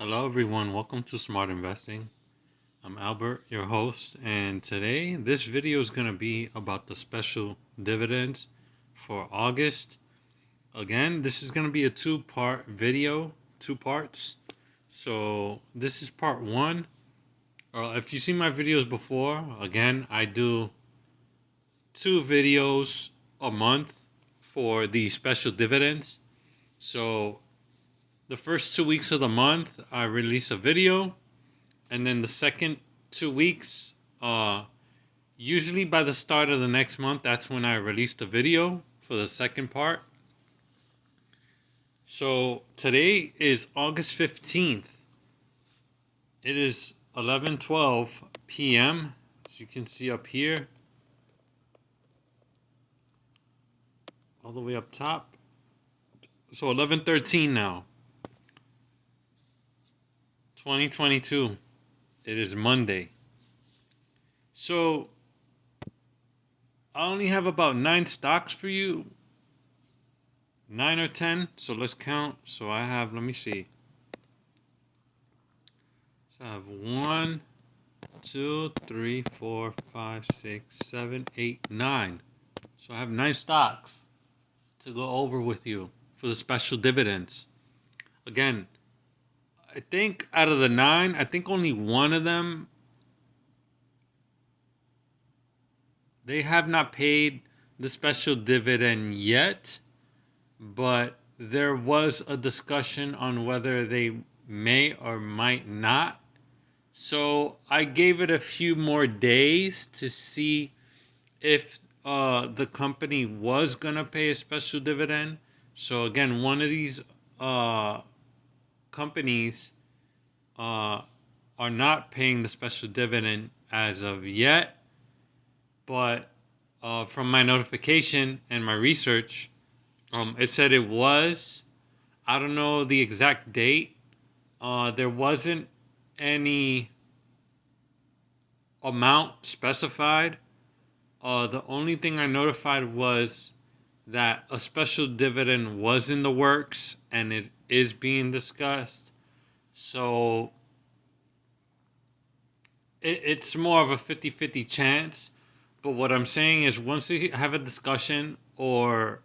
Hello, everyone. Welcome to Smart Investing. I'm Albert, your host, and today this video is going to be about the special dividends for August. Again, this is going to be a two-part video, two parts. So this is part one. If you've seen my videos before, again, I do two videos a month for the special dividends. So the first 2 weeks of the month, I release a video. And then the second 2 weeks, usually by the start of the next month, that's when I release the video for the second part. So today is August 15th. It is 11:12 p.m. As you can see up here, all the way up top. So 11:13 now. 2022. It is Monday. So I only have about 9 stocks for you. 9 or 10. So let's count. So I have, let me see. So I have 1, 2, 3, 4, 5, 6, 7, 8, 9. So I have 9 stocks to go over with you for the special dividends. Again, I think out of the 9, I think only one of them, they have not paid the special dividend yet, but there was a discussion on whether they may or might not. So I gave it a few more days to see if the company was gonna pay a special dividend. So again, one of these companies are not paying the special dividend as of yet, but from my notification and my research, it said it was. I don't know the exact date. There wasn't any amount specified. The only thing I notified was that a special dividend was in the works and it is being discussed. So it's more of a 50-50 chance. But what I'm saying is once we have a discussion or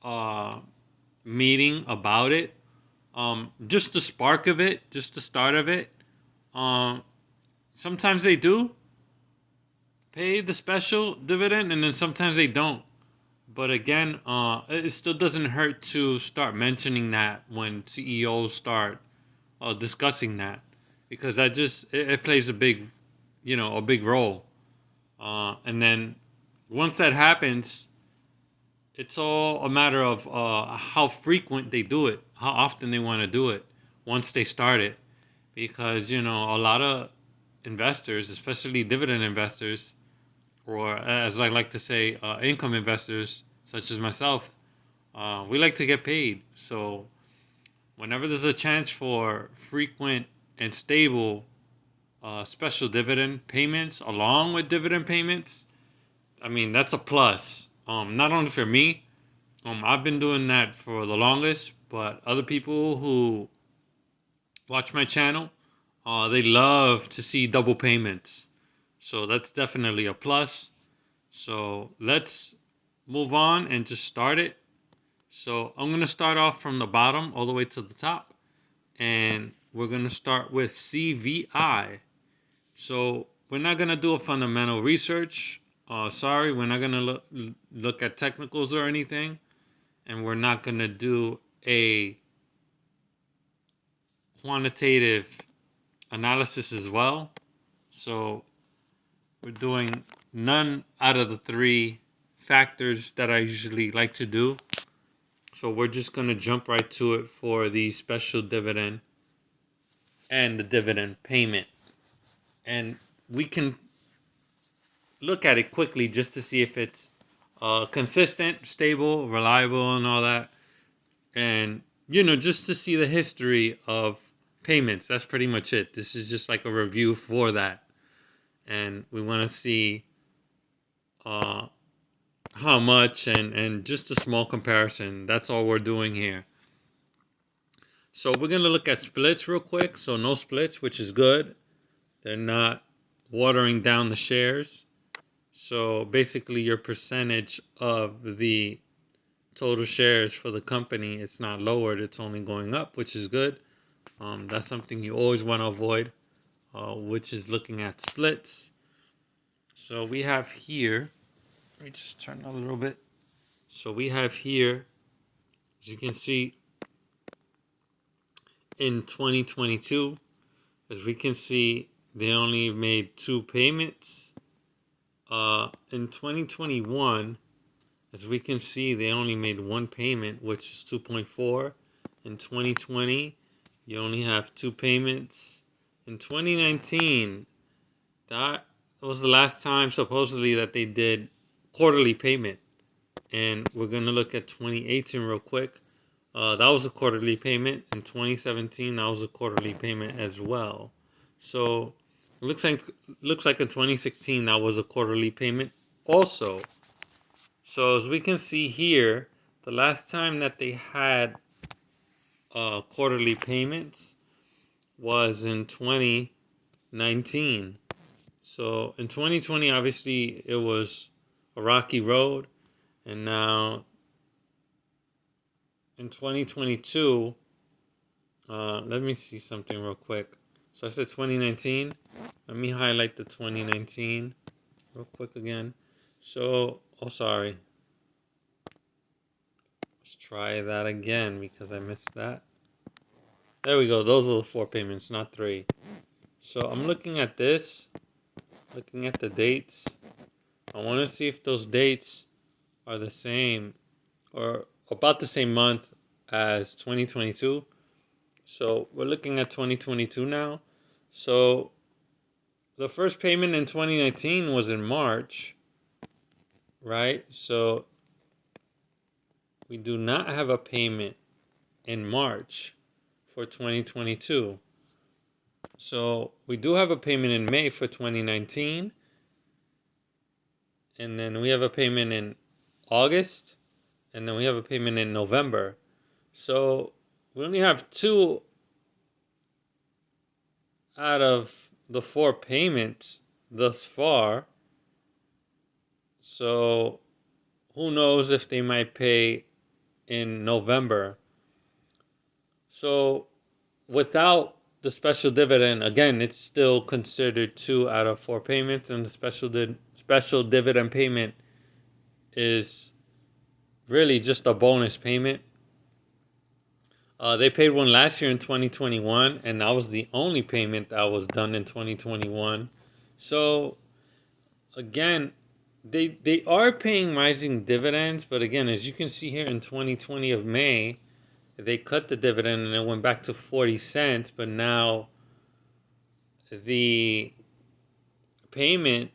uh, meeting about it, just the spark of it, just the start of it, um, sometimes they do pay the special dividend and then sometimes they don't. But again, it still doesn't hurt to start mentioning that when CEOs start discussing that, because that just it plays a big, a big role. And then once that happens, it's all a matter of how frequent they do it, how often they want to do it once they start it, because a lot of investors, especially dividend investors, or as I like to say, income investors, such as myself, we like to get paid. So whenever there's a chance for frequent and stable special dividend payments along with dividend payments, I mean, that's a plus. Not only for me, I've been doing that for the longest, but other people who watch my channel, they love to see double payments. So that's definitely a plus. So let's move on and just start it. So I'm going to start off from the bottom all the way to the top. And we're going to start with CVI. So we're not going to do a fundamental research. Sorry, we're not going to look at technicals or anything. And we're not going to do a quantitative analysis as well. So we're doing none out of the 3 factors that I usually like to do. So we're just going to jump right to it for the special dividend and the dividend payment. And we can look at it quickly just to see if it's consistent, stable, reliable, and all that. And, just to see the history of payments. That's pretty much it. This is just like a review for that. And we want to see how much and just a small comparison. That's all we're doing here. So we're going to look at splits real quick. So no splits, which is good. They're not watering down the shares. So basically your percentage of the total shares for the company, it's not lowered. It's only going up, which is good. That's something you always want to avoid, which is looking at splits. So we have here, let me just turn a little bit. So we have here, as you can see, in 2022, as we can see, they only made 2 payments. In 2021, as we can see, they only made 1 payment, which is 2.4. In 2020, you only have 2 payments. In 2019, that was the last time supposedly that they did quarterly payment. And we're going to look at 2018 real quick. That was a quarterly payment. In 2017, that was a quarterly payment as well. So it looks like in 2016 that was a quarterly payment also. So as we can see here, the last time that they had quarterly payments was in 2019. So in 2020, obviously it was a rocky road, and now in 2022, let me see something real quick. So I said 2019. Let me highlight the 2019 real quick again. So, oh, sorry. Let's try that again because I missed that. There we go. Those are the 4 payments, not 3. So I'm looking at this, looking at the dates. I want to see if those dates are the same or about the same month as 2022. So we're looking at 2022 now. So the first payment in 2019 was in March, right? So we do not have a payment in March for 2022. So we do have a payment in May for 2019. And then we have a payment in August. And then we have a payment in November. So we only have 2 out of the 4 payments thus far. So who knows if they might pay in November. So without the special dividend, again, it's still considered 2 out of 4 payments, and the special dividend payment is really just a bonus payment. They paid one last year in 2021, and that was the only payment that was done in 2021. So again, they are paying rising dividends, but again, as you can see here in 2020 of May, they cut the dividend and it went back to 40 cents, but now the payment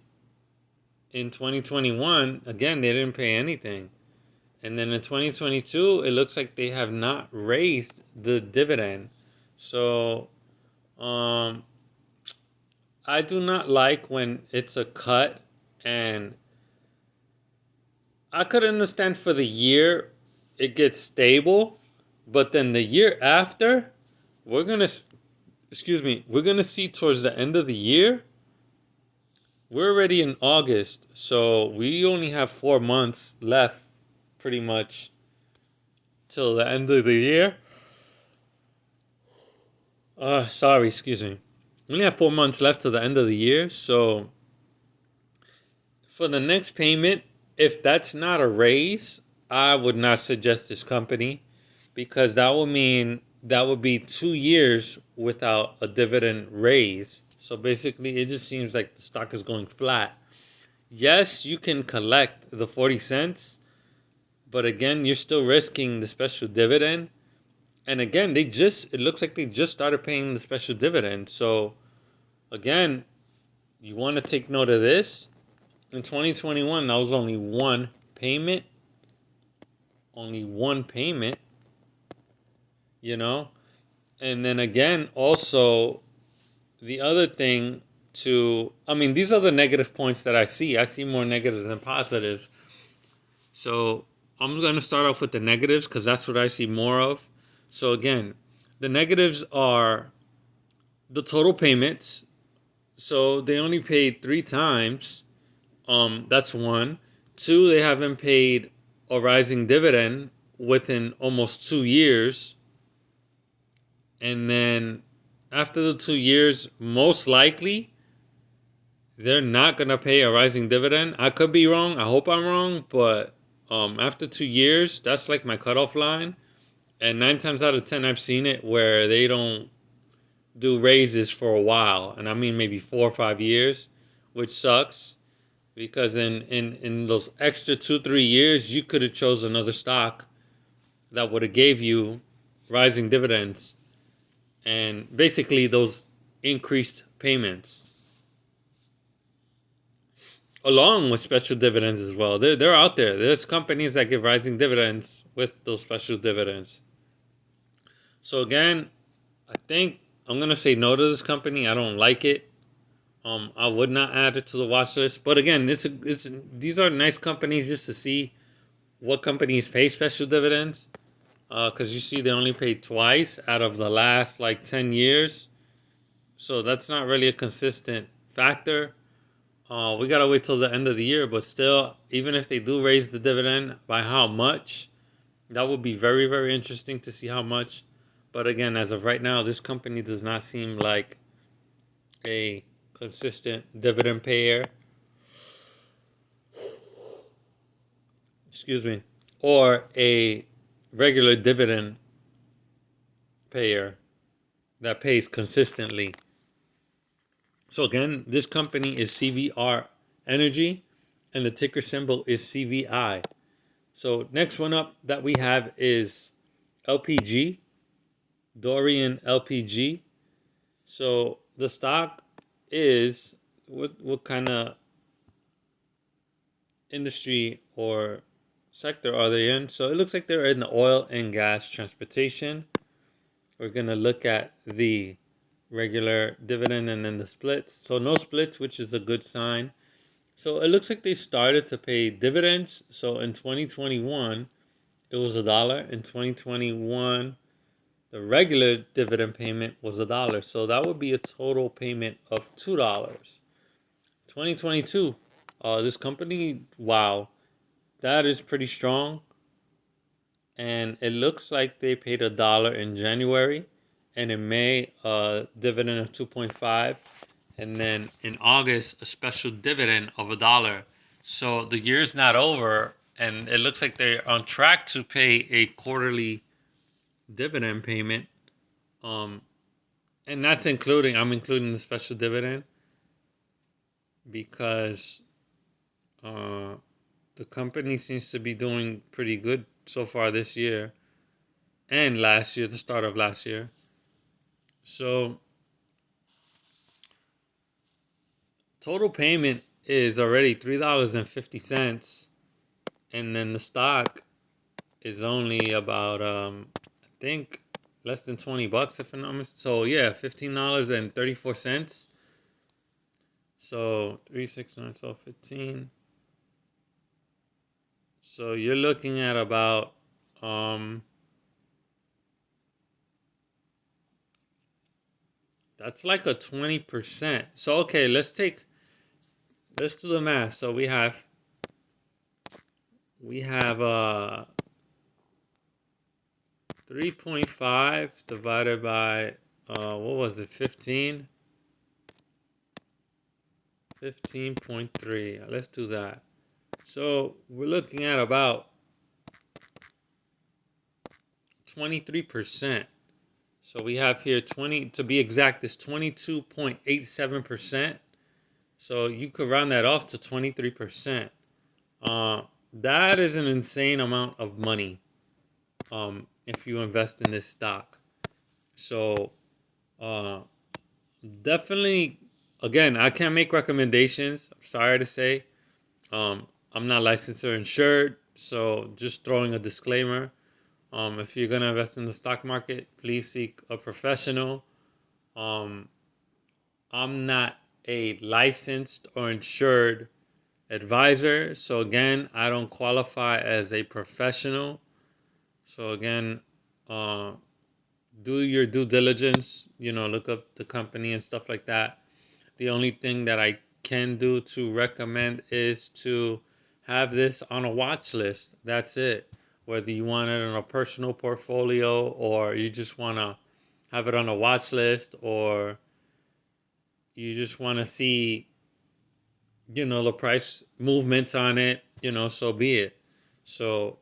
in 2021, again, they didn't pay anything. And then in 2022, it looks like they have not raised the dividend. So I do not like when it's a cut, and I could understand for the year it gets stable, but then the year after, we're going to see towards the end of the year. We're already in August, so we only have 4 months left pretty much till the end of the year. Excuse me. We only have 4 months left till the end of the year, so for the next payment, if that's not a raise, I would not suggest this company, because that would mean that would be 2 years without a dividend raise. So basically, it just seems like the stock is going flat. Yes, you can collect the 40 cents, but again, you're still risking the special dividend. And again, it looks like they just started paying the special dividend. So again, you want to take note of this. In 2021, that was only 1 payment. Only 1 payment, you know? And then again, also, the other thing these are the negative points that I see. I see more negatives than positives. So I'm going to start off with the negatives because that's what I see more of. So again, The negatives are the total payments. So they only paid 3 times. That's one. Two, they haven't paid a rising dividend within almost 2 years. And then after the 2 years, most likely they're not gonna pay a rising dividend. I could be wrong. I hope I'm wrong, but after 2 years, that's like my cutoff line. And 9 times out of 10, I've seen it where they don't do raises for a while, and I mean maybe 4 or 5 years, which sucks because in those extra 2 3 years, you could have chose another stock that would have gave you rising dividends and basically those increased payments along with special dividends as well. They're out there. There's companies that give rising dividends with those special dividends. So again, I think I'm gonna say no to this company. I don't like it. I would not add it to the watch list. But again, these are nice companies just to see what companies pay special dividends. Because you see, they only paid twice out of the last like 10 years, so that's not really a consistent factor. We gotta wait till the end of the year, but still, even if they do raise the dividend, by how much, that would be very, very interesting to see how much. But again, as of right now, this company does not seem like a consistent dividend payer. Excuse me, or a regular dividend payer that pays consistently. So again, this company is CVR Energy, and the ticker symbol is CVI. So next one up that we have is LPG, Dorian LPG. So the stock is what kind of industry or sector are they in? So it looks like they're in the oil and gas transportation. We're gonna look at the regular dividend and then the splits. So no splits, which is a good sign. So it looks like they started to pay dividends. So in 2021, it was $1. In 2021, the regular dividend payment was $1. So that would be a total payment of $2. 2022, this company, wow, that is pretty strong. And it looks like they paid $1 in January, and in May a dividend of 2.5, and then in August a special dividend of $1. So the year's not over, and it looks like they're on track to pay a quarterly dividend payment. And that's including, I'm including the special dividend because the company seems to be doing pretty good so far this year and last year, the start of last year. So total payment is already $3.50, and then the stock is only about I think less than $20 if I'm not mistaken. So yeah, $15.34. So 3, 6, 9, 12, 15. So you're looking at about that's like a 20%. So okay, let's do the math. So we have 3.5 divided by what was it, 15? 15.3. Let's do that. So we're looking at about 23%. So we have here 20, to be exact, is 22.87%. So you could round that off to 23%. That is an insane amount of money if you invest in this stock. So definitely, again, I can't make recommendations. I'm sorry to say. I'm not licensed or insured, so just throwing a disclaimer. If you're gonna invest in the stock market, please seek a professional. I'm not a licensed or insured advisor, so again, I don't qualify as a professional. So again, do your due diligence, look up the company and stuff like that. The only thing that I can do to recommend is to have this on a watch list. That's it. Whether you want it in a personal portfolio or you just want to have it on a watch list, or you just want to see, the price movements on it, so be it. So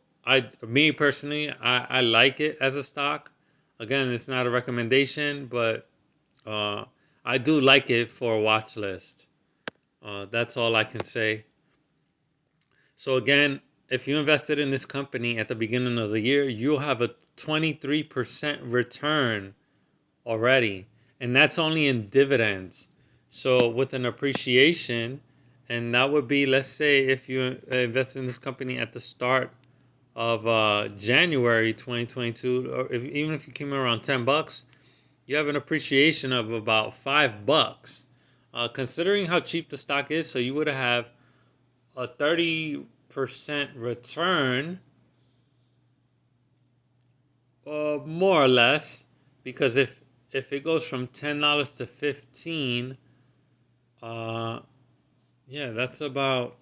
me personally, I like it as a stock. Again, it's not a recommendation, but uh, I do like it for a watch list. That's all I can say. So again, if you invested in this company at the beginning of the year, you'll have a 23% return already, and that's only in dividends. So with an appreciation, and that would be, let's say, if you invest in this company at the start of January 2022, or even if you came in around $10, you have an appreciation of about $5. Considering how cheap the stock is, so you would have a 30% return, more or less, because if it goes from $10 to 15, uh, yeah, that's about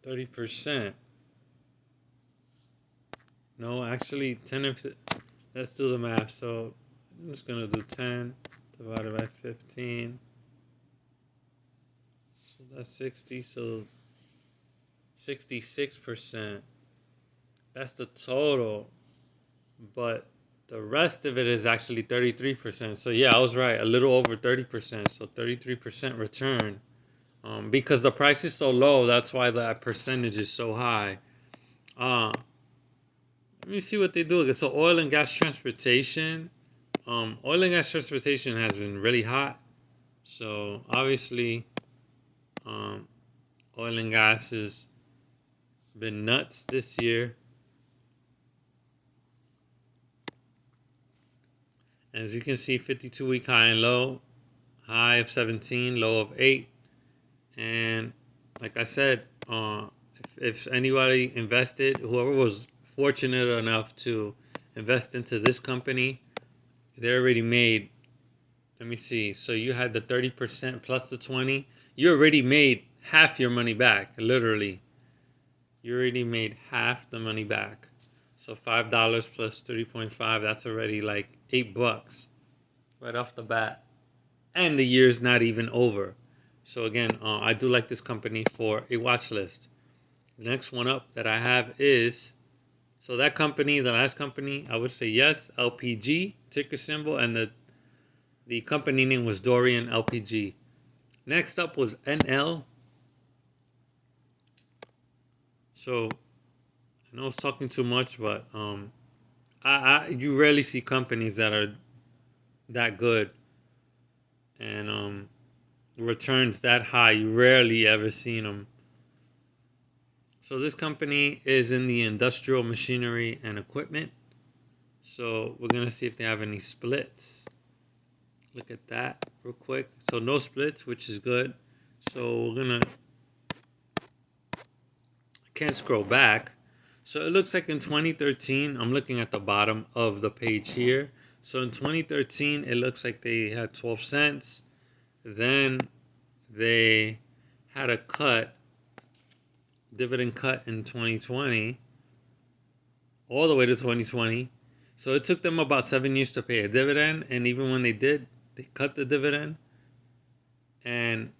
30%. No, actually, 10. Let's do the math. So I'm just gonna do 10 divided by 15. So that's 60. So 66%. That's the total, but the rest of it is actually 33%. So yeah, I was right, a little over 30%. So 33% return. Because the price is so low, that's why that percentage is so high. Let me see what they do. So oil and gas transportation. Oil and gas transportation has been really hot. So obviously, um, oil and gas has been nuts this year. As you can see, 52-week high and low. High of 17, low of 8. And like I said, if anybody invested, whoever was fortunate enough to invest into this company, they already made, let me see, so you had the 30% plus the 20, you already made half your money back, literally. You already made half the money back. So $5 plus 30.5, that's already like $8 right off the bat. And the year's not even over. So again, I do like this company for a watch list. The next one up that I have is, so that company, the last company, I would say yes, LPG, ticker symbol, and the company name was Dorian LPG. Next up was NL. So I know I was talking too much, but you rarely see companies that are that good and returns that high. You rarely ever seen them. So this company is in the industrial machinery and equipment. So we're gonna see if they have any splits. Look at that real quick. So no splits, which is good. So we're gonna, I can't scroll back. So it looks like in 2013, I'm looking at the bottom of the page here. So in 2013, it looks like they had 12 cents. Then they had a dividend cut in 2020, all the way to 2020. So it took them about 7 years to pay a dividend. And even when they did, they cut the dividend. And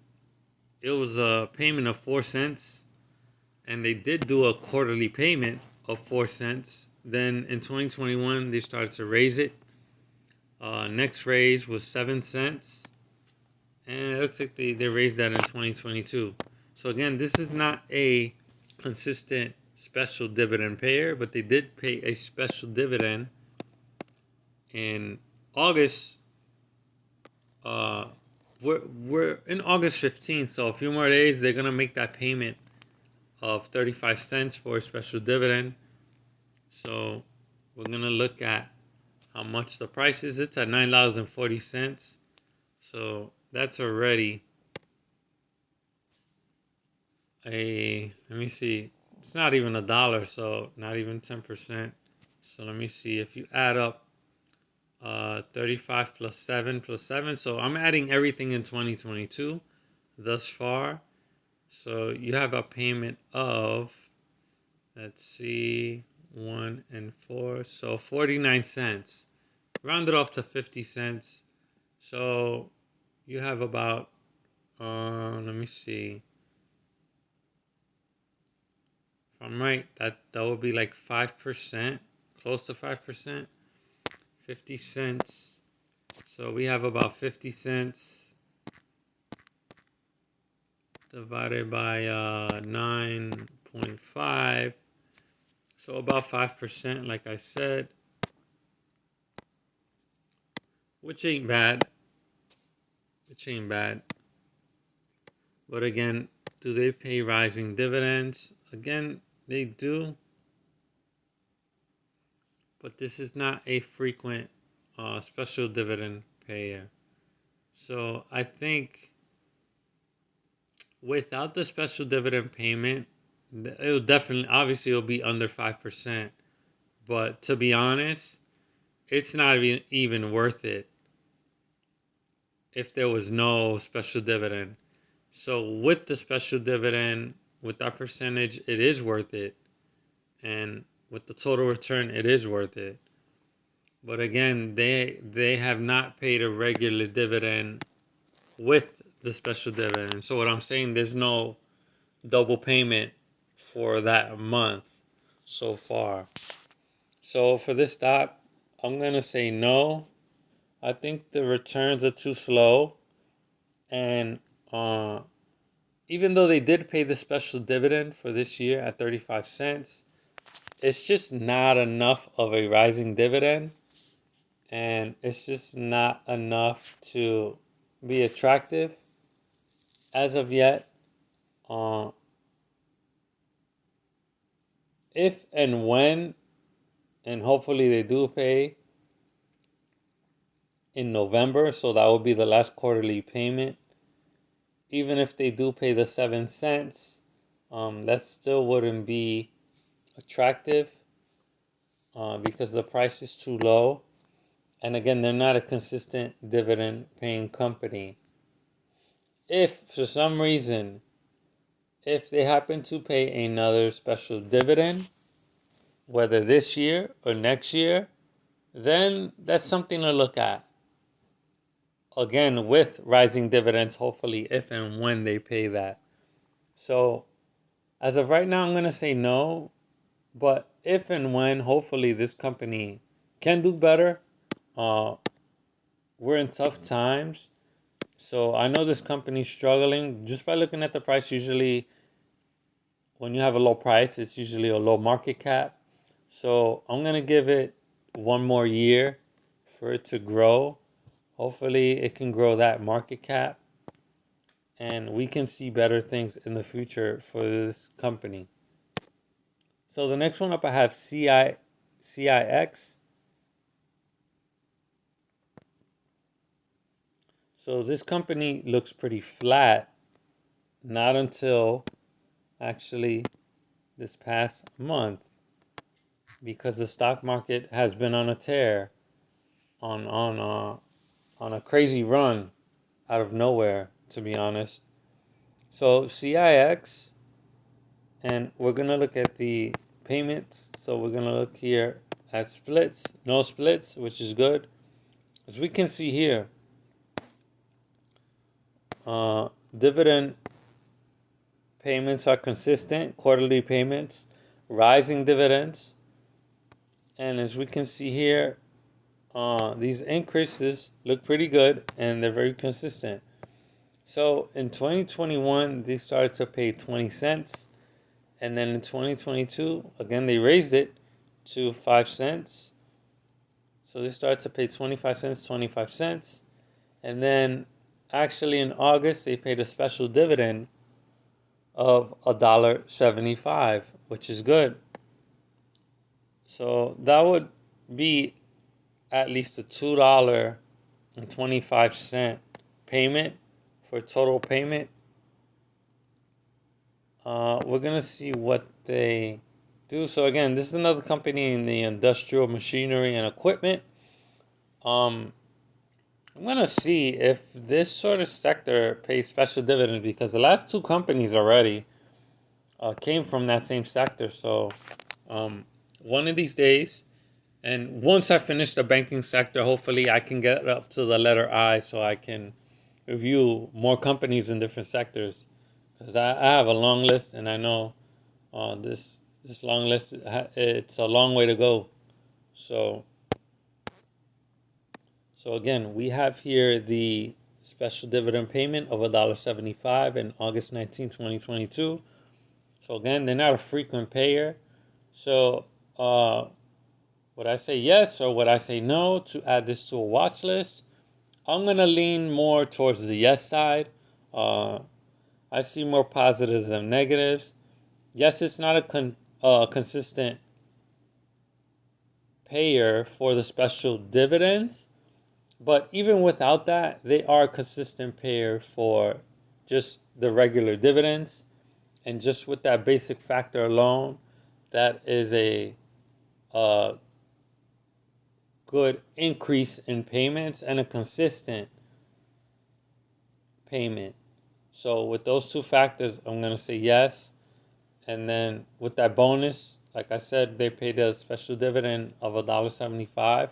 it was a payment of 4 cents. And they did do a quarterly payment of 4 cents. Then in 2021, they started to raise it. Next raise was 7 cents. And it looks like they raised that in 2022. So again, this is not a consistent special dividend payer, but they did pay a special dividend in August. We're in August 15th, so a few more days they're gonna make that payment of 35 cents for a special dividend. So we're gonna look at how much the price is. It's at $9.40. So that's already let me see, it's not even a dollar, so not even 10%. So let me see, if you add up 35 plus 7 plus 7. So I'm adding everything in 2022 thus far. So you have a payment of, let's see, 1 and 4. So 49 cents. Round it off to 50 cents. So you have about, let me see. If I'm right, that would be like 5%, close to 5%. 50 cents. So we have about 50 cents divided by 9.5. So about 5%, like I said, which ain't bad. Which ain't bad. But again, do they pay rising dividends? Again, they do. But this is not a frequent special dividend payer. So I think without the special dividend payment, it'll definitely, obviously, it'll be under 5%. But to be honest, it's not even worth it if there was no special dividend. So with the special dividend, with that percentage, it is worth it. And with the total return, it is worth it. But again, they have not paid a regular dividend with the special dividend. So what I'm saying, there's no double payment for that month so far. So for this stock, I'm gonna say no. I think the returns are too slow, and even though they did pay the special dividend for this year at 35 cents, it's just not enough of a rising dividend, and it's just not enough to be attractive as of yet. Uh, if and when, and hopefully they do pay in November, so that will be the last quarterly payment. Even if they do pay the 7 cents, that still wouldn't be attractive because the price is too low. And again, they're not a consistent dividend paying company. If for some reason, if they happen to pay another special dividend, whether this year or next year, then that's something to look at. Again, with rising dividends, hopefully, if and when they pay that. So, as of right now, I'm going to say no. But if and when, hopefully, this company can do better. We're in tough times. So I know this company's struggling just by looking at the price. Usually, when you have a low price, it's usually a low market cap. So I'm going to give it one more year for it to grow. Hopefully, it can grow that market cap, and we can see better things in the future for this company. So the next one up, I have CIX. So this company looks pretty flat, not until actually this past month, because the stock market has been on a tear, on a crazy run out of nowhere, to be honest. So CIX, and we're gonna look at the payments. So we're gonna look here at splits, no splits, which is good. As we can see here, dividend payments are consistent, quarterly payments, rising dividends, and as we can see here, these increases look pretty good and they're very consistent. So in 2021, they started to pay 20 cents. And then in 2022, again, they raised it to 5 cents. So they started to pay 25 cents, 25 cents. And then actually in August, they paid a special dividend of $1.75, which is good. So that would be at least a $2.25 payment for total payment. We're gonna see what they do. So again, this is another company in the industrial machinery and equipment. Um, I'm gonna see if this sort of sector pays special dividends because the last two companies already came from that same sector. So, um, one of these days, and once I finish the banking sector, hopefully I can get up to the letter I so I can review more companies in different sectors. Because I have a long list, and I know this long list, it's a long way to go. So so again, we have here the special dividend payment of $1.75 in August 19, 2022. So again, they're not a frequent payer. So would I say yes or would I say no to add this to a watch list? I'm gonna lean more towards the yes side. Uh, I see more positives than negatives. Yes, it's not a consistent payer for the special dividends, but even without that, they are a consistent payer for just the regular dividends. And just with that basic factor alone, that is a good increase in payments and a consistent payment. So with those two factors, I'm gonna say yes. And then with that bonus, like I said, they paid a special dividend of $1.75.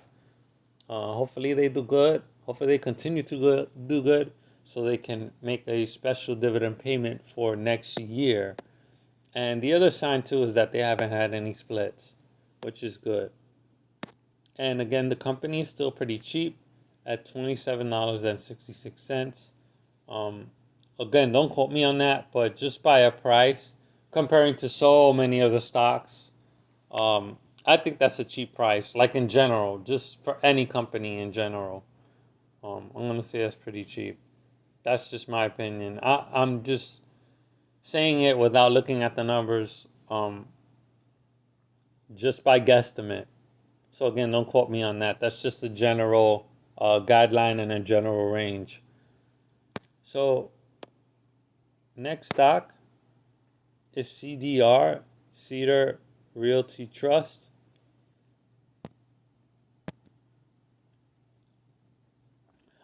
Hopefully they do good. Hopefully they continue to do good, so they can make a special dividend payment for next year. And the other sign too is that they haven't had any splits, which is good. And again, the company is still pretty cheap at $27.66. Um, Again, don't quote me on that, but just by a price comparing to so many other stocks, I think that's a cheap price. Like in general, just for any company in general, I'm gonna say that's pretty cheap. That's just my opinion. I'm just saying it without looking at the numbers, just by guesstimate. So again, don't quote me on that. That's just a general guideline and a general range. So next stock is CDR, Cedar Realty Trust.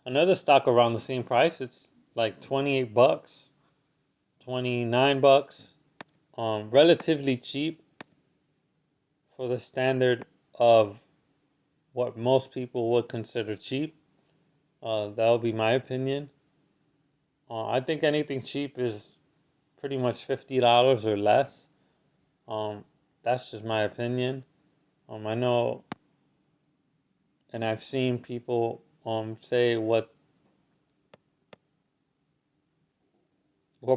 Another stock around the same price. It's like $28, $29. Relatively cheap for the standard of what most people would consider cheap. That would be my opinion. I think anything cheap is pretty much $50 or less. Um, that's just my opinion. I know, and I've seen people say what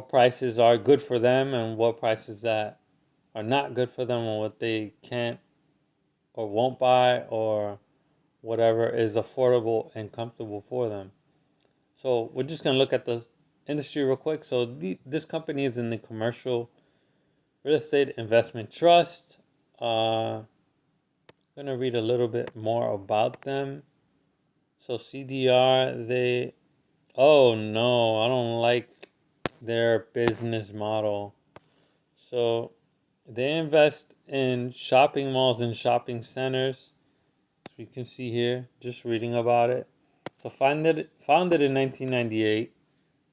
prices are good for them and what prices that are not good for them and what they can't or won't buy or whatever is affordable and comfortable for them. So we're just gonna look at the industry real quick. So this company is in the commercial real estate investment trust. I'm gonna read a little bit more about them. So CDR, oh no, I don't like their business model. So they invest in shopping malls and shopping centers. As you can see here, just reading about it. So founded in 1998.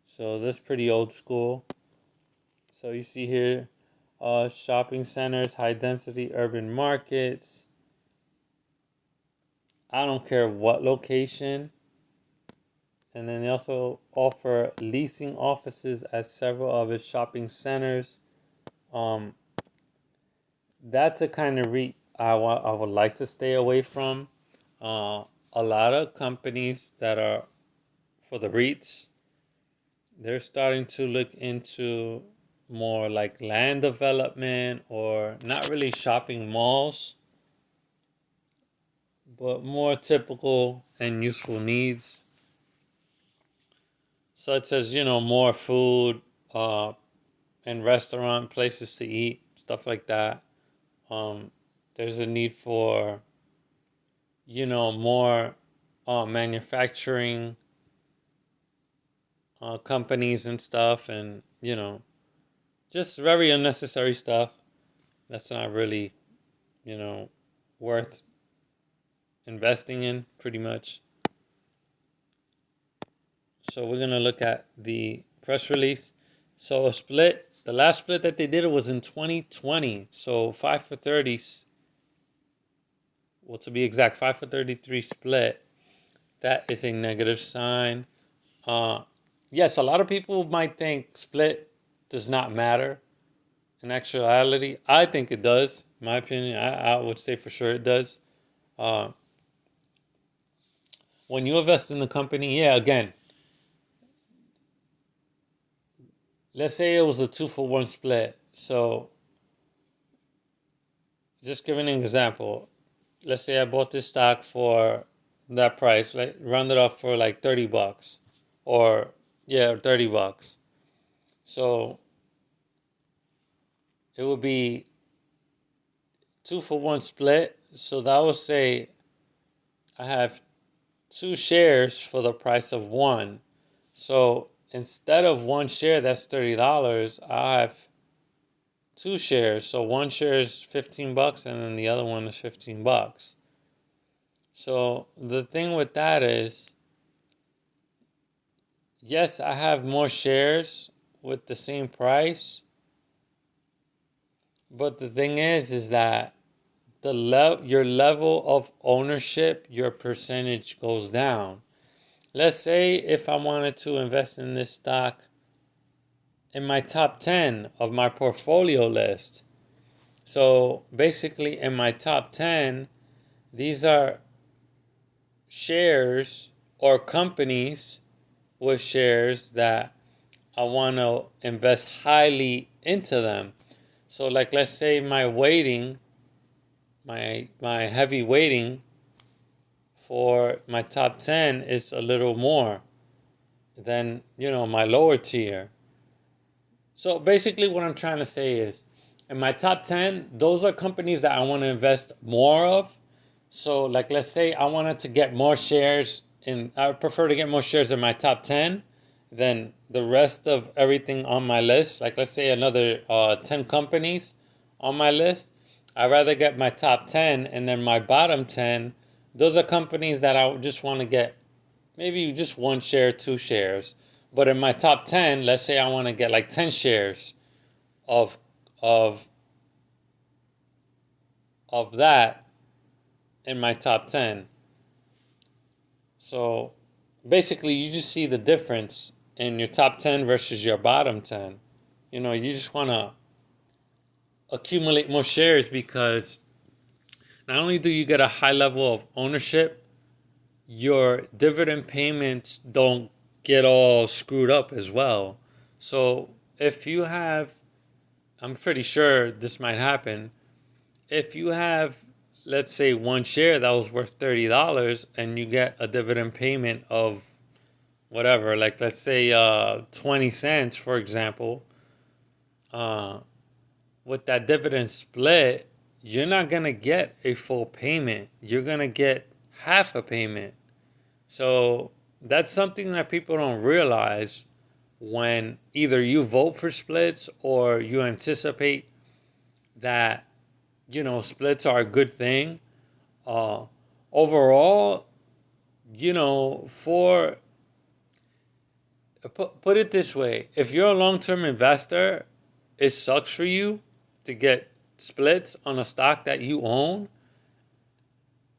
So that's pretty old school. So you see here, shopping centers, high density urban markets. I don't care what location. And then they also offer leasing offices at several of its shopping centers. Um, that's a kind of REIT I would like to stay away from. A lot of companies that are for the REITs, they're starting to look into more like land development or not really shopping malls, but more typical and useful needs, such as, more food, and restaurant places to eat, stuff like that. Um, there's a need for, more manufacturing companies and stuff, and, just very unnecessary stuff that's not really, you know, worth investing in, pretty much. So we're gonna look at the press release. So a split, the last split that they did was in 2020. So 5 for 30s, well, to be exact, 5 for 33 split. That is a negative sign. Uh, yes, a lot of people might think split does not matter. In actuality, I think it does. In my opinion, I would say for sure it does. Uh, when you invest in the company, yeah, again, let's say it was a 2-for-1 split. So, just giving an example. Let's say I bought this stock for that price, like round it off for like $30, or yeah, $30. So it would be 2-for-1 split. So that would say I have 2 shares for the price of one. So instead of 1 share, that's $30. I have 2 shares. So 1 share is $15, and then the other one is $15. So the thing with that is, yes, I have more shares with the same price, but the thing is that your level of ownership, your percentage goes down. Let's say if I wanted to invest in this stock in my top 10 of my portfolio list. So basically, in my top 10, these are shares or companies with shares that I want to invest highly into them. So, like, let's say my weighting, my heavy weighting for my top 10 is a little more than, my lower tier. So basically what I'm trying to say is, in my top 10, those are companies that I want to invest more of. So like, let's say I wanted to get more shares I prefer to get more shares in my top 10 than the rest of everything on my list. Like, let's say another 10 companies on my list. I'd rather get my top 10, and then my bottom 10. Those are companies that I just want to get maybe just 1 share, 2 shares. But in my top 10, let's say I want to get like 10 shares of of of that in my top 10. So basically you just see the difference in your top 10 versus your bottom 10. You just want to accumulate more shares, because not only do you get a high level of ownership, your dividend payments don't get all screwed up as well. So if you have, I'm pretty sure this might happen, if you have, let's say, 1 share that was worth $30, and you get a dividend payment of whatever, like, let's say 20 cents, for example, uh, with that dividend split, you're not going to get a full payment. You're going to get half a payment. So that's something that people don't realize when either you vote for splits or you anticipate that, splits are a good thing. Uh, Overall, for put it this way, if you're a long-term investor, it sucks for you to get splits on a stock that you own.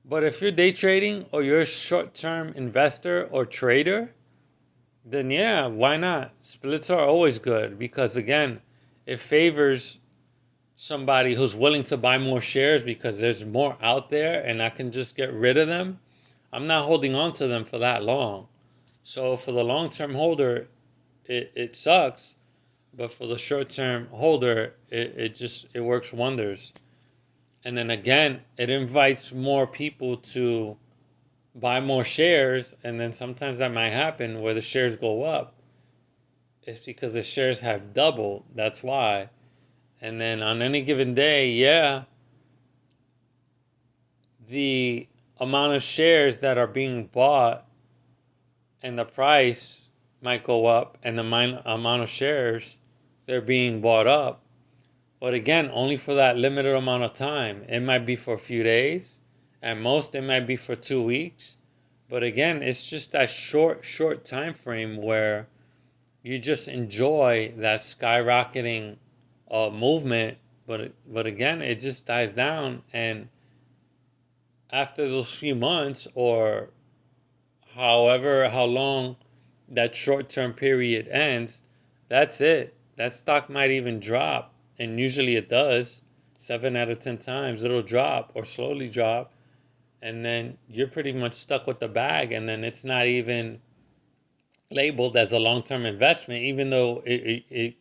But if you're day trading or you're a short-term investor or trader, then yeah, why not? Splits are always good, because again, it favors somebody who's willing to buy more shares because there's more out there and I can just get rid of them. I'm not holding on to them for that long. So for the long-term holder, it sucks. But for the short-term holder, it works wonders. And then again, it invites more people to buy more shares, and then sometimes that might happen where the shares go up. It's because the shares have doubled. That's why. And then on any given day, yeah, the amount of shares that are being bought and the price might go up, and the amount of shares they're being bought up. But again, only for that limited amount of time. It might be for a few days. At most, it might be for 2 weeks. But again, it's just that short time frame where you just enjoy that skyrocketing movement. But again, it just dies down, and after those few months or however how long that short term period ends, that's it. That stock might even drop, and usually it does. 7 out of 10 times it'll drop or slowly drop, and then you're pretty much stuck with the bag, and then it's not even labeled as a long term investment, even though it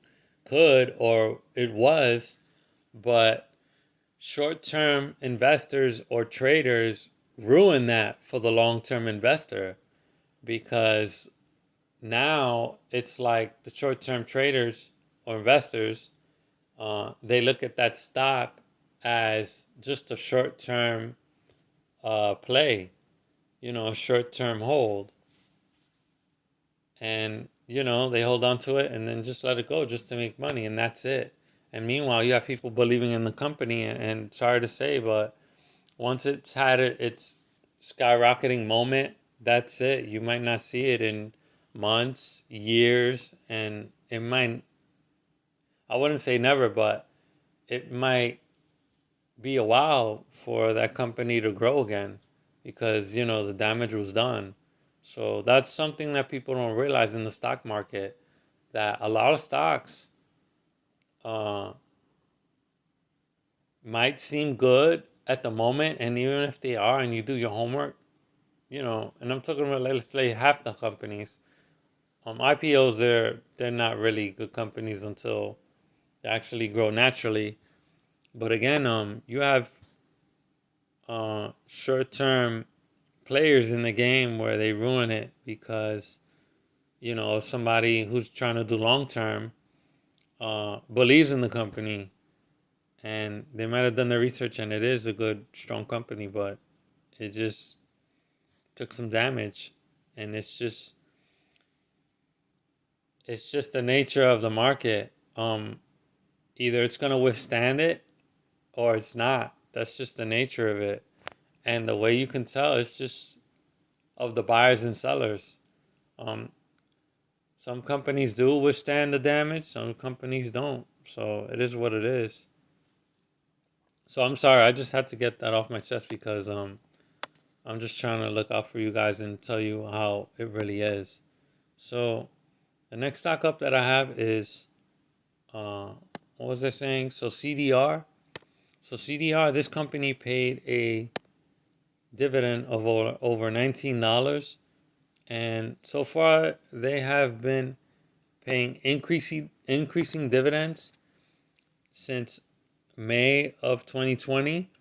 could or it was. But short term investors or traders ruin that for the long term investor, because now it's like the short term traders or investors, they look at that stock as just a short term play, a short term hold. And, they hold on to it and then just let it go just to make money, and that's it. And meanwhile, you have people believing in the company, and sorry to say, but once it's had its skyrocketing moment, that's it. You might not see it in months, years, and it might, I wouldn't say never, but it might be a while for that company to grow again because, the damage was done. So that's something that people don't realize in the stock market, that a lot of stocks uh, might seem good at the moment, and even if they are, and you do your homework, and I'm talking about, let's say, half the companies. IPOs, they're not really good companies until they actually grow naturally. But again, you have short-term players in the game where they ruin it because somebody who's trying to do long-term believes in the company, and they might have done their research, and it is a good, strong company, but it just took some damage, and it's just the nature of the market. Either it's gonna withstand it or it's not. That's just the nature of it. And the way you can tell is just of the buyers and sellers. Um, some companies do withstand the damage, some companies don't. So it is what it is. So I'm sorry, I just had to get that off my chest because I'm just trying to look out for you guys and tell you how it really is. So the next stock up that I have is uh, what was I saying? So CDR. So CDR, this company paid a dividend of over $19, and so far they have been paying increasing dividends since May of 2020.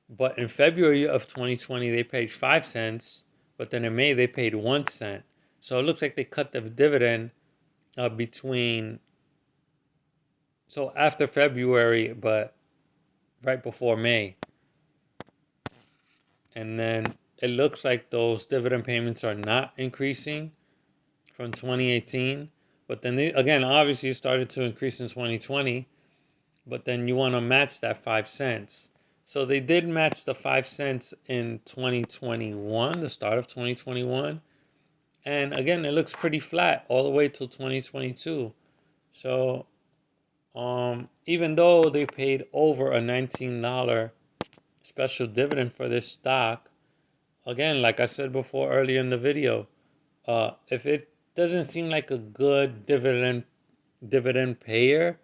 But in February of 2020 they paid 5 cents, but then in May they paid 1 cent. So it looks like they cut the dividend between so after February, but right before May. And then it looks like those dividend payments are not increasing from 2018. But then they, again, obviously it started to increase in 2020. But then you want to match that 5 cents. So they did match the 5 cents in 2021, the start of 2021. And again, it looks pretty flat all the way till 2022. So even though they paid over a $19 special dividend for this stock, again, like I said before earlier in the video, if it doesn't seem like a good dividend payer,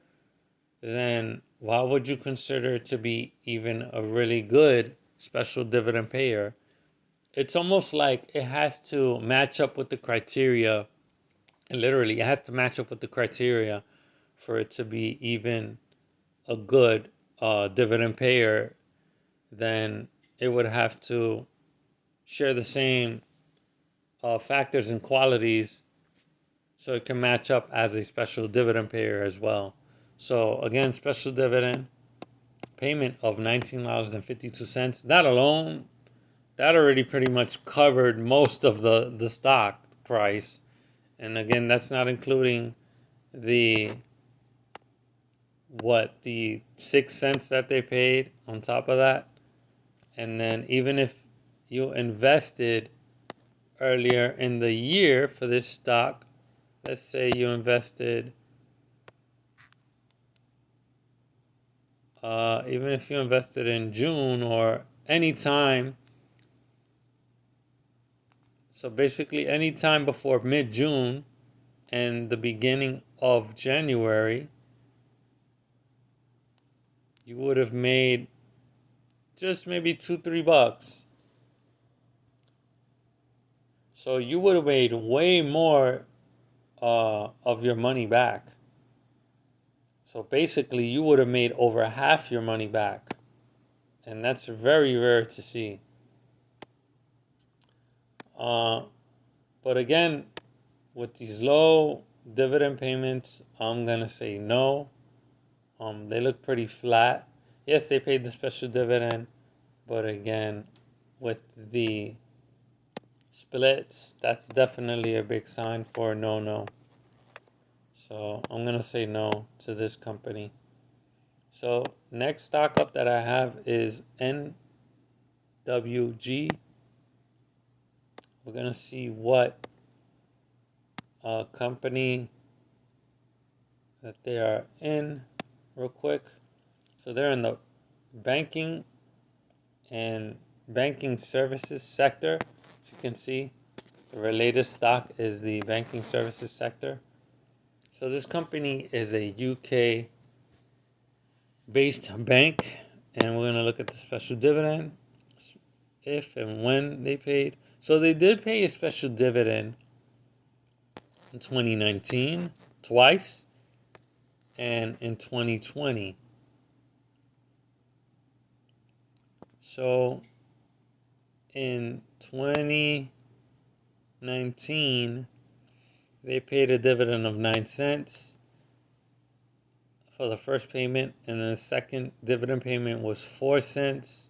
then why would you consider it to be even a really good special dividend payer? It's almost like it has to match up with the criteria. Literally, it has to match up with the criteria for it to be even a good dividend payer. Then it would have to share the same factors and qualities so it can match up as a special dividend payer as well. So again, special dividend payment of $19.52. That alone, that already pretty much covered most of the stock price. And again, that's not including the the 6 cents that they paid on top of that. And then even if you invested earlier in the year for this stock, let's say you invested, even if you invested in June or any time, so basically any time before mid-June and the beginning of January, you would have made just maybe $2-3. So you would have made way more of your money back. So basically, you would have made over half your money back. And that's very rare to see. But again, with these low dividend payments, I'm going to say no. They look pretty flat. Yes, they paid the special dividend. But again, with the splits, that's definitely a big sign for no. So I'm going to say no to this company. So next stock up that I have is NWG. We're going to see what company that they are in real quick. So they're in the banking and banking services sector. As you can see, the latest stock is the banking services sector. So this company is a UK based bank, and we're going to look at the special dividend, if and when they paid. So they did pay a special dividend in 2019 twice, and in 2020. So in 2019, they paid a dividend of 9 cents for the first payment, and then the second dividend payment was 4 cents.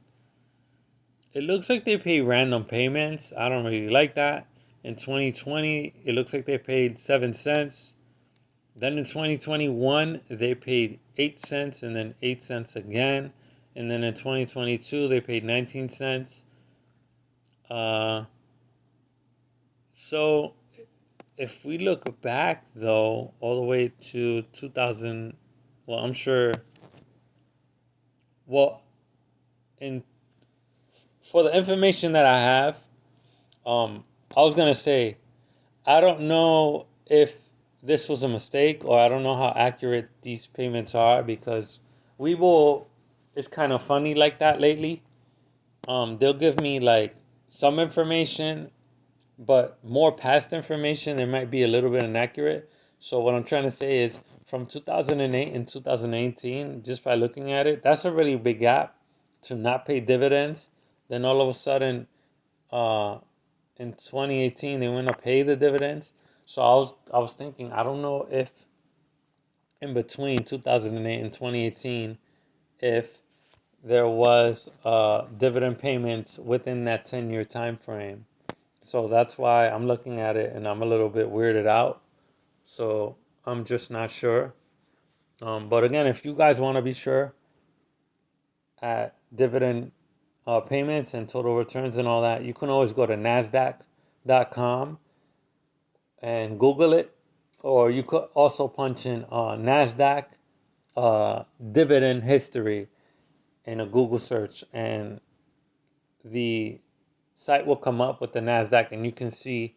It looks like they pay random payments. I don't really like that. In 2020, it looks like they paid 7 cents. Then in 2021, they paid 8 cents and then 8 cents again. And then in 2022, they paid 19 cents. So if we look back, though, all the way to 2000, well, I'm sure, well, in for the information that I have, I was going to say, I don't know if this was a mistake, or I don't know how accurate these payments are, because Webull is kind of funny like that lately. They'll give me like some information, but more past information, it might be a little bit inaccurate. So what I'm trying to say is, from 2008 and 2018, just by looking at it, that's a really big gap to not pay dividends. Then all of a sudden, in 2018, they went to pay the dividends. So I was thinking, I don't know if in between 2008 and 2018, if there was dividend payments within that 10-year time frame. So that's why I'm looking at it and I'm a little bit weirded out. So I'm just not sure. But again, if you guys want to be sure at dividend payments and total returns and all that, you can always go to NASDAQ.com and Google it. Or you could also punch in NASDAQ dividend history in a Google search, and the site will come up with the NASDAQ, and you can see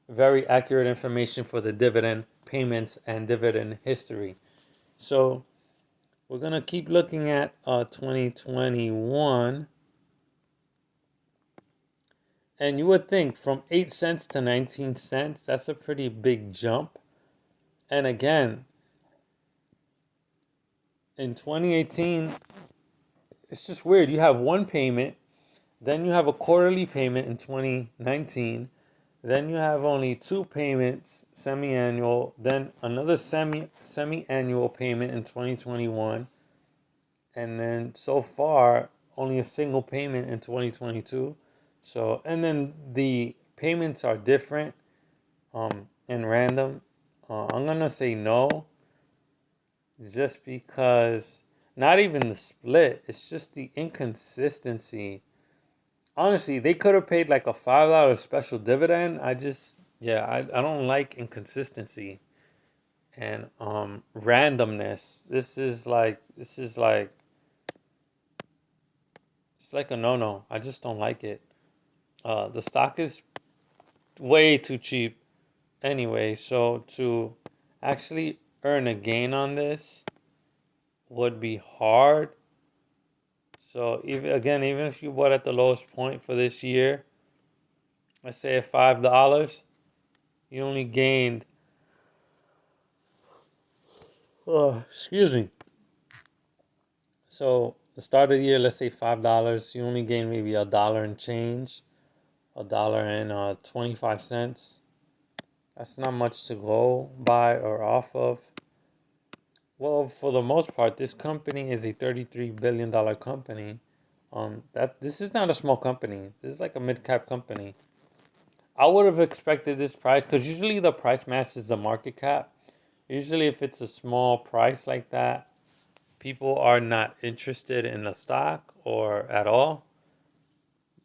very accurate information for the dividend payments and dividend history. So we're going to keep looking at 2021. And you would think from 8 cents to 19 cents, that's a pretty big jump. And again, in 2018, it's just weird. You have one payment, then you have a quarterly payment in 2019, then you have only two payments, semi-annual, then another semi-annual payment in 2021, and then so far only a single payment in 2022. So, and then the payments are different and random. I'm gonna say no, just because not even the split, it's just the inconsistency honestly, they could have paid like a $5 special dividend. I don't like inconsistency and randomness. This is like it's like a no-no. I just don't like it. The stock is way too cheap anyway, so to actually earn a gain on this would be hard. So even if you bought at the lowest point for this year, let's say at $5, you only gained excuse me. So the start of the year, let's say $5, you only gain maybe a dollar and change, $1.25. That's not much to go by or off of. Well, for the most part, this company is a $33 billion company. That this is not a small company. This is like a mid cap company. I would have expected this price because usually the price matches the market cap. Usually, if it's a small price like that, people are not interested in the stock or at all.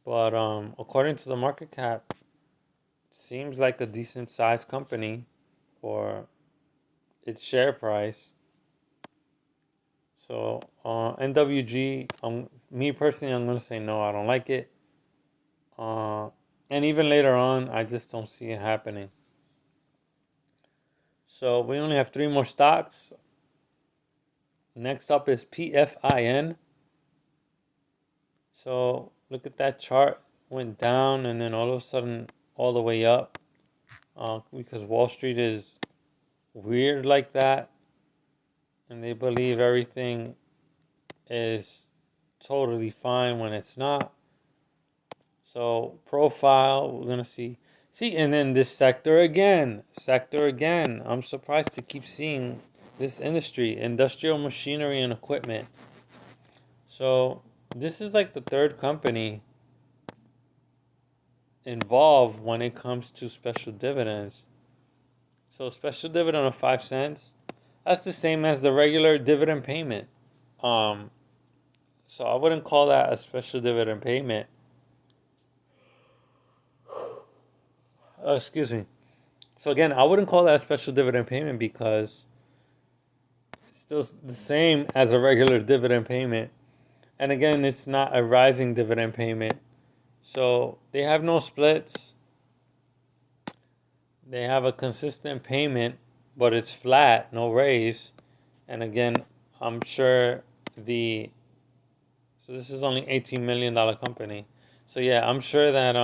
But according to the market cap, seems like a decent sized company for its share price. So NWG, me personally, I'm gonna say no. I don't like it. And even later on, I just don't see it happening. So we only have three more stocks. Next up is PFIN. So look at that chart. Went down and then all of a sudden all the way up. Because Wall Street is weird like that. And they believe everything is totally fine when it's not. So profile, we're gonna see. See, and then this sector again. Sector again. I'm surprised to keep seeing this industry. Industrial machinery and equipment. So this is like the third company involved when it comes to special dividends. So special dividend of 5 cents, that's the same as the regular dividend payment. Um, so I wouldn't call that a special dividend payment. Excuse me. So again, I wouldn't call that a special dividend payment because it's still the same as a regular dividend payment. And again, it's not a rising dividend payment. So they have no splits. They have a consistent payment, but it's flat, no raise. And again, I'm sure so this is only $18 million company. So yeah, I'm sure that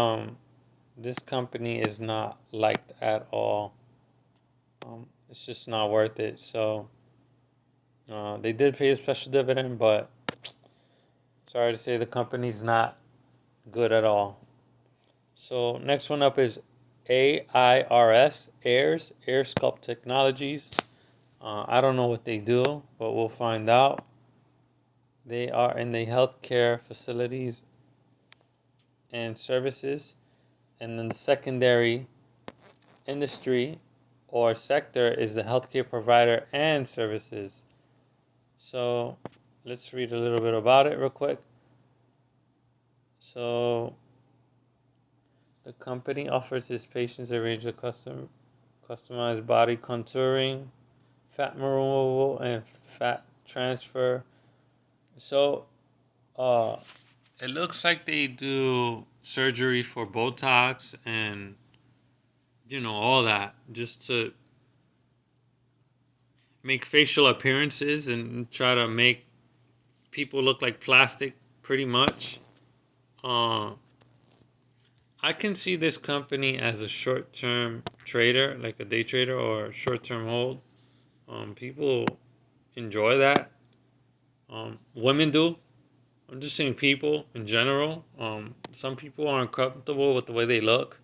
this company is not liked at all. It's just not worth it. So they did pay a special dividend, but sorry to say the company's not good at all. So next one up is AIRS, Air Sculpt Technologies. I don't know what they do, but we'll find out. They are in the healthcare facilities and services, and then the secondary industry or sector is the healthcare provider and services. So let's read a little bit about it real quick. So the company offers its patients a range of customized body contouring, fat removal, and fat transfer. So it looks like they do surgery for Botox and all that just to make facial appearances and try to make people look like plastic pretty much. Uh, I can see this company as a short-term trader, like a day trader or short-term hold. People enjoy that. Women do. I'm just saying people in general. Some people aren't comfortable with the way they look.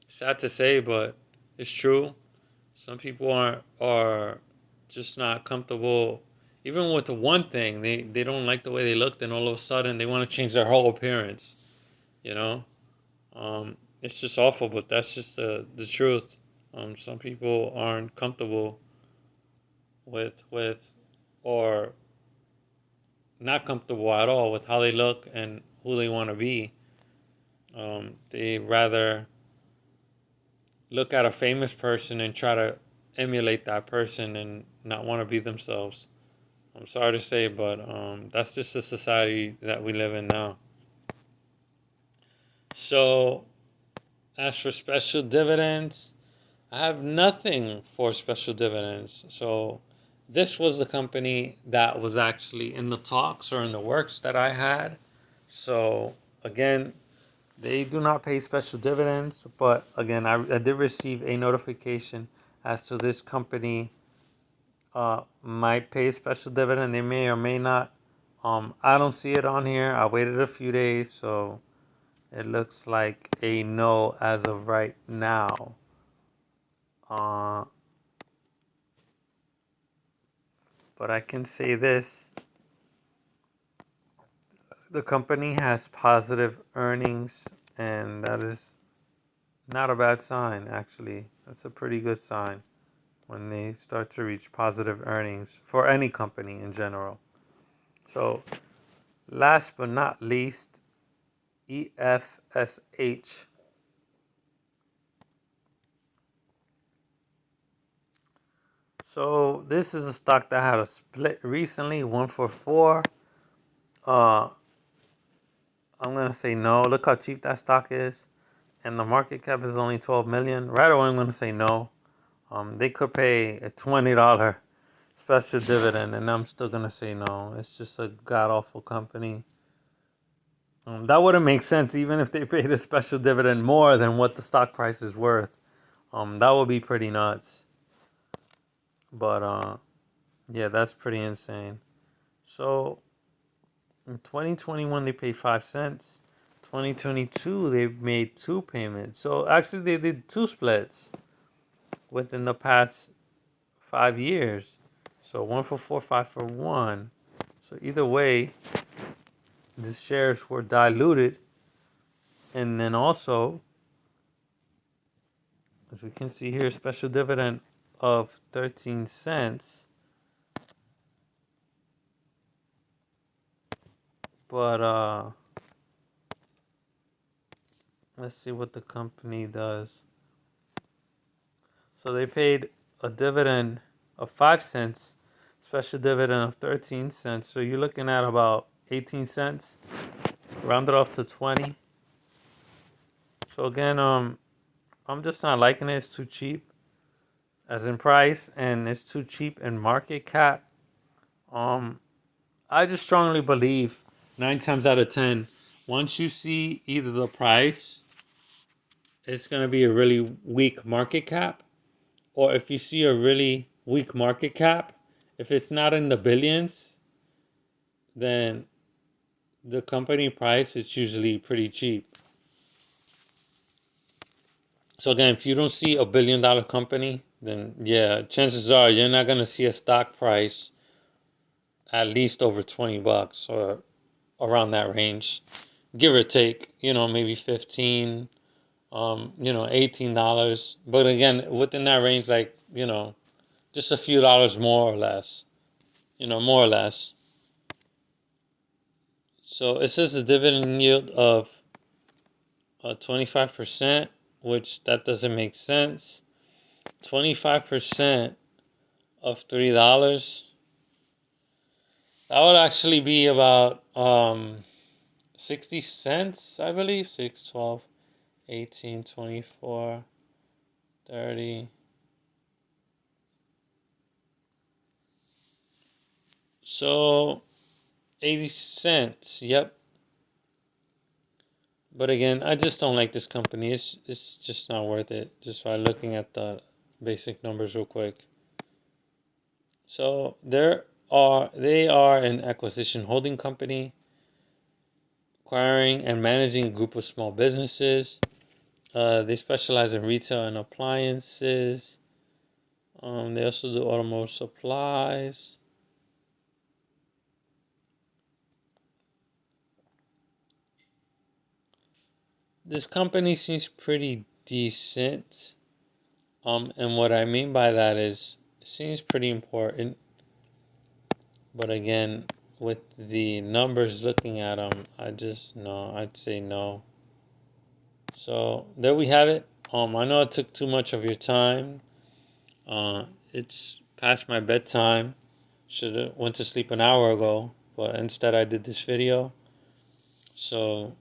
Sad to say, but it's true. Some people are just not comfortable. Even with the one thing, they don't like the way they look. Then all of a sudden, they want to change their whole appearance. You know, it's just awful. But that's just the truth. Some people aren't comfortable with or not comfortable at all with how they look and who they want to be. They rather look at a famous person and try to emulate that person and not want to be themselves. I'm sorry to say, but that's just the society that we live in now. So, as for special dividends, I have nothing for special dividends. So, this was the company that was actually in the talks or in the works that I had. So, again, they do not pay special dividends, but again, I did receive a notification as to this company might pay a special dividend. They may or may not. I don't see it on here. I waited a few days, so it looks like a no as of right now. Uh, but I can say this: the company has positive earnings, and that is not a bad sign. Actually, that's a pretty good sign when they start to reach positive earnings for any company in general. So, last but not least, EFSH. So this is a stock that had a split recently, 1 for 4. Uh, I'm gonna say no. Look how cheap that stock is, and the market cap is only 12 million. Right away, I'm gonna say no. They could pay a $20 special dividend, and I'm still gonna say no. It's just a god awful company. That wouldn't make sense even if they paid a special dividend more than what the stock price is worth. That would be pretty nuts. But yeah, that's pretty insane. So in 2021 they paid 5 cents. 2022 they made two payments. So actually they did two splits within the past 5 years. So 1 for 4, 5 for 1. So either way, the shares were diluted, and then also, as we can see here, special dividend of 13 cents. But let's see what the company does. So they paid a dividend of 5 cents, special dividend of 13 cents. So you're looking at about 18 cents, rounded off to 20. So again, I'm just not liking it. It's too cheap as in price, and it's too cheap in market cap. Um, I just strongly believe 9 times out of 10, once you see either the price, it's gonna be a really weak market cap, or if you see a really weak market cap, if it's not in the billions, then the company price is usually pretty cheap. So again, if you don't see a $1 billion company, then yeah, chances are you're not gonna see a stock price at least over $20 or around that range, give or take. Maybe 15, $18. But again, within that range, like just a few dollars more or less. More or less. So it says a dividend yield of 25%, which that doesn't make sense. 25% of $3. That would actually be about 60 cents, I believe. 6, 12, 18, 24, 30. So 80 cents. Yep. But again, I just don't like this company. It's just not worth it. Just by looking at the basic numbers real quick. So they are an acquisition holding company, acquiring and managing a group of small businesses. They specialize in retail and appliances. They also do automotive supplies. This company seems pretty decent. And what I mean by that is it seems pretty important. But again, with the numbers looking at them, I just no. I'd say no. So there we have it. I know it took too much of your time. It's past my bedtime. Should have went to sleep an hour ago, but instead I did this video. So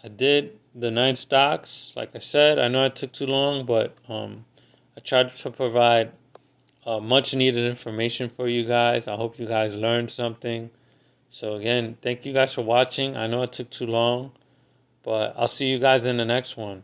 I did the 9 stocks. Like I said, I know it took too long, but I tried to provide much needed information for you guys. I hope you guys learned something. So again, thank you guys for watching. I know it took too long, but I'll see you guys in the next one.